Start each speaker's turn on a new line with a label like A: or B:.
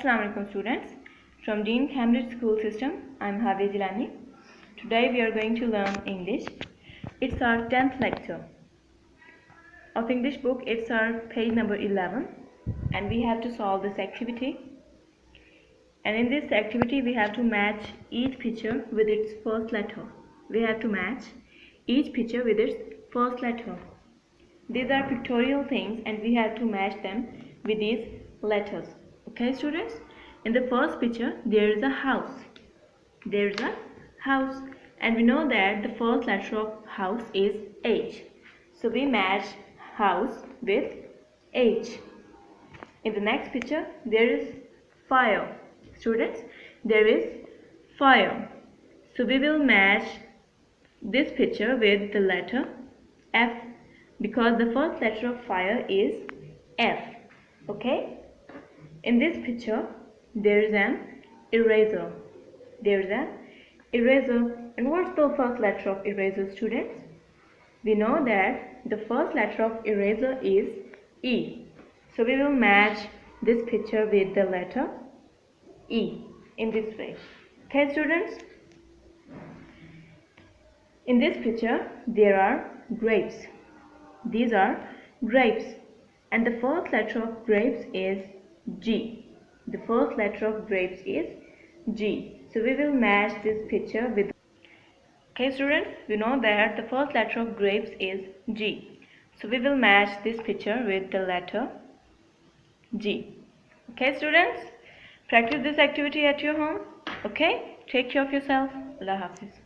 A: Assalamu alaikum students. From Dean Cambridge School System, I am Havia Jilani. Today we are going to learn English. It's our 10th lecture of English book. It's our page number 11 and we have to solve this activity. And in this activity we have to match each picture with its first letter. We have to match each picture with its first letter. These are pictorial things and we have to match them with these letters. Okay students, in the first picture there is a house. There is a house and we know that the first letter of house is H. So we match house with H. In the next picture there is fire. Students, there is fire. So we will match this picture with the letter F because the first letter of fire is F. Okay? In this picture there is an eraser. There is an eraser. And what's the first letter of eraser, students? We know that the first letter of eraser is E. So we will match this picture with the letter E in this way. Okay students? In this picture there are grapes. These are grapes and the first letter of grapes is G. The first letter of grapes is G. So we will match this picture with. Okay students, we know that the first letter of grapes is G. So we will match this picture with the letter G. Okay students, practice this activity at your home. Okay, take care of yourself. Allah Hafiz.